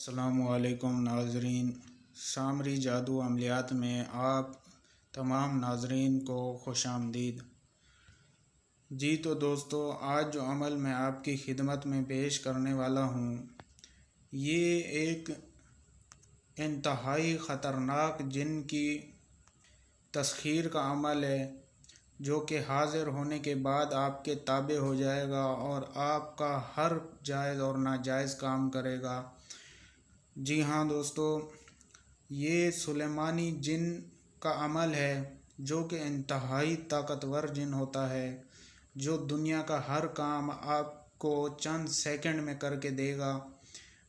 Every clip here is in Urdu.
السلام علیکم ناظرین، سامری جادو عملیات میں آپ تمام ناظرین کو خوش آمدید۔ جی تو دوستو، آج جو عمل میں آپ کی خدمت میں پیش کرنے والا ہوں، یہ ایک انتہائی خطرناک جن کی تسخیر کا عمل ہے، جو کہ حاضر ہونے کے بعد آپ کے تابع ہو جائے گا اور آپ کا ہر جائز اور ناجائز کام کرے گا۔ جی ہاں دوستو، یہ سلیمانی جن کا عمل ہے جو کہ انتہائی طاقتور جن ہوتا ہے، جو دنیا کا ہر کام آپ کو چند سیکنڈ میں کر کے دے گا،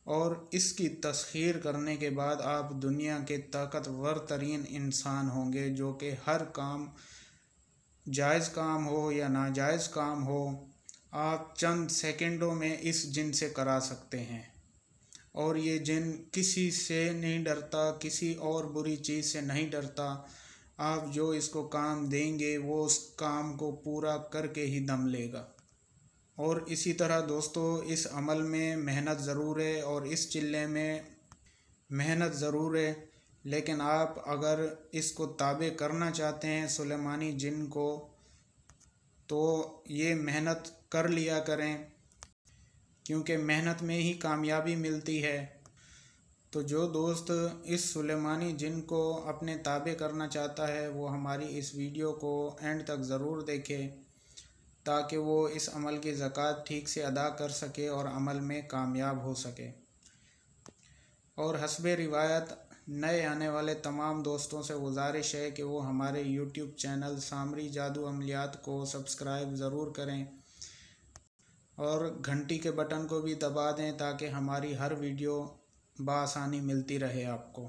اور اس کی تسخیر کرنے کے بعد آپ دنیا کے طاقتور ترین انسان ہوں گے، جو کہ ہر کام، جائز کام ہو یا ناجائز کام ہو، آپ چند سیکنڈوں میں اس جن سے کرا سکتے ہیں۔ اور یہ جن کسی سے نہیں ڈرتا، کسی اور بری چیز سے نہیں ڈرتا۔ آپ جو اس کو کام دیں گے وہ اس کام کو پورا کر کے ہی دم لے گا۔ اور اسی طرح دوستو، اس عمل میں محنت ضرور ہے اور اس چلے میں محنت ضرور ہے، لیکن آپ اگر اس کو تابع کرنا چاہتے ہیں سلیمانی جن کو، تو یہ محنت کر لیا کریں، کیونکہ محنت میں ہی کامیابی ملتی ہے۔ تو جو دوست اس سلیمانی جن کو اپنے تابع کرنا چاہتا ہے، وہ ہماری اس ویڈیو کو اینڈ تک ضرور دیکھے، تاکہ وہ اس عمل کی زکوٰۃ ٹھیک سے ادا کر سکے اور عمل میں کامیاب ہو سکے۔ اور حسب روایت نئے آنے والے تمام دوستوں سے گزارش ہے کہ وہ ہمارے یوٹیوب چینل سامری جادو عملیات کو سبسکرائب ضرور کریں اور گھنٹی کے بٹن کو بھی دبا دیں، تاکہ ہماری ہر ویڈیو بآسانی ملتی رہے آپ کو۔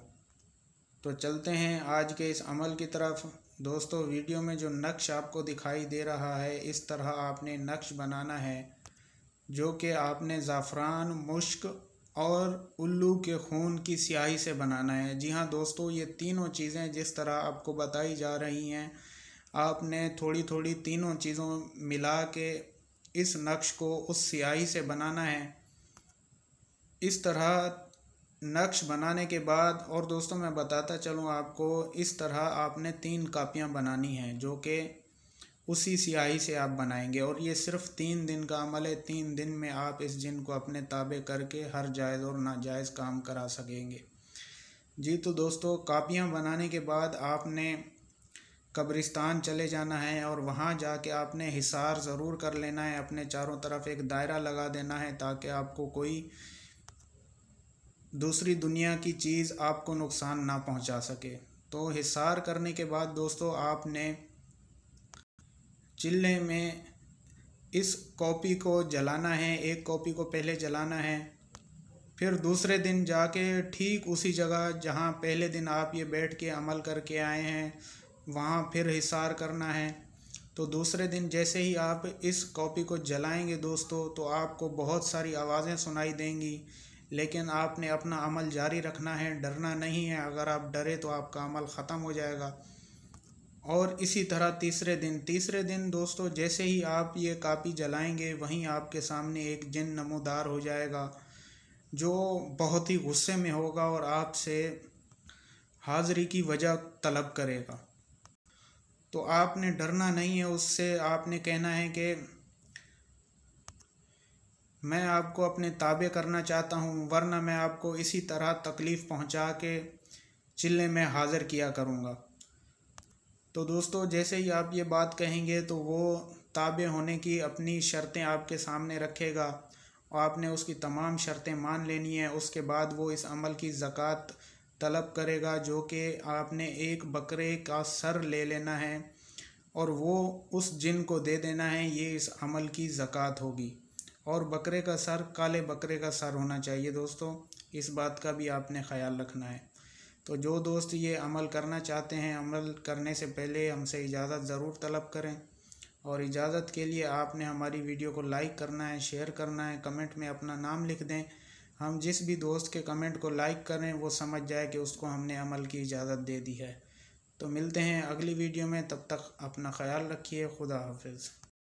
تو چلتے ہیں آج کے اس عمل کی طرف۔ دوستو، ویڈیو میں جو نقش آپ کو دکھائی دے رہا ہے، اس طرح آپ نے نقش بنانا ہے، جو کہ آپ نے زعفران، مشک اور الو کے خون کی سیاہی سے بنانا ہے۔ جی ہاں دوستو، یہ تینوں چیزیں جس طرح آپ کو بتائی جا رہی ہیں، آپ نے تھوڑی تھوڑی تینوں چیزوں ملا کے اس نقش کو اس سیاہی سے بنانا ہے۔ اس طرح نقش بنانے کے بعد، اور دوستوں میں بتاتا چلوں آپ کو، اس طرح آپ نے 3 کاپیاں بنانی ہیں، جو کہ اسی سیاہی سے آپ بنائیں گے، اور یہ صرف 3 دن کا عمل ہے۔ 3 دن میں آپ اس جن کو اپنے تابع کر کے ہر جائز اور ناجائز کام کرا سکیں گے۔ جی تو دوستو، کاپیاں بنانے کے بعد آپ نے قبرستان چلے جانا ہے، اور وہاں جا کے آپ نے حصار ضرور کر لینا ہے، اپنے چاروں طرف ایک دائرہ لگا دینا ہے، تاکہ آپ کو کوئی دوسری دنیا کی چیز آپ کو نقصان نہ پہنچا سکے۔ تو حصار کرنے کے بعد دوستو، آپ نے چلے میں اس کاپی کو جلانا ہے۔ ایک کاپی کو پہلے جلانا ہے، پھر دوسرے دن جا کے ٹھیک اسی جگہ جہاں پہلے دن آپ یہ بیٹھ کے عمل کر کے آئے ہیں، وہاں پھر حصار کرنا ہے۔ تو دوسرے دن جیسے ہی آپ اس کاپی کو جلائیں گے دوستو، تو آپ کو بہت ساری آوازیں سنائی دیں گی، لیکن آپ نے اپنا عمل جاری رکھنا ہے، ڈرنا نہیں ہے۔ اگر آپ ڈرے تو آپ کا عمل ختم ہو جائے گا۔ اور اسی طرح تیسرے دن دوستو، جیسے ہی آپ یہ کاپی جلائیں گے، وہیں آپ کے سامنے ایک جن نمودار ہو جائے گا، جو بہت ہی غصے میں ہوگا اور آپ سے حاضری کی وجہ طلب کرے گا۔ تو آپ نے ڈرنا نہیں ہے اس سے، آپ نے کہنا ہے کہ میں آپ کو اپنے تابع کرنا چاہتا ہوں، ورنہ میں آپ کو اسی طرح تکلیف پہنچا کے چلے میں حاضر کیا کروں گا۔ تو دوستو، جیسے ہی آپ یہ بات کہیں گے، تو وہ تابع ہونے کی اپنی شرطیں آپ کے سامنے رکھے گا، اور آپ نے اس کی تمام شرطیں مان لینی ہیں۔ اس کے بعد وہ اس عمل کی زکوٰۃ طلب کرے گا، جو کہ آپ نے ایک بکرے کا سر لے لینا ہے، اور وہ اس جن کو دے دینا ہے۔ یہ اس عمل کی زکوٰۃ ہوگی، اور بکرے کا سر کالے بکرے کا سر ہونا چاہیے دوستو، اس بات کا بھی آپ نے خیال رکھنا ہے۔ تو جو دوست یہ عمل کرنا چاہتے ہیں، عمل کرنے سے پہلے ہم سے اجازت ضرور طلب کریں، اور اجازت کے لیے آپ نے ہماری ویڈیو کو لائک کرنا ہے، شیئر کرنا ہے، کمنٹ میں اپنا نام لکھ دیں۔ ہم جس بھی دوست کے کمنٹ کو لائک کریں، وہ سمجھ جائے کہ اس کو ہم نے عمل کی اجازت دے دی ہے۔ تو ملتے ہیں اگلی ویڈیو میں، تب تک اپنا خیال رکھیے۔ خدا حافظ۔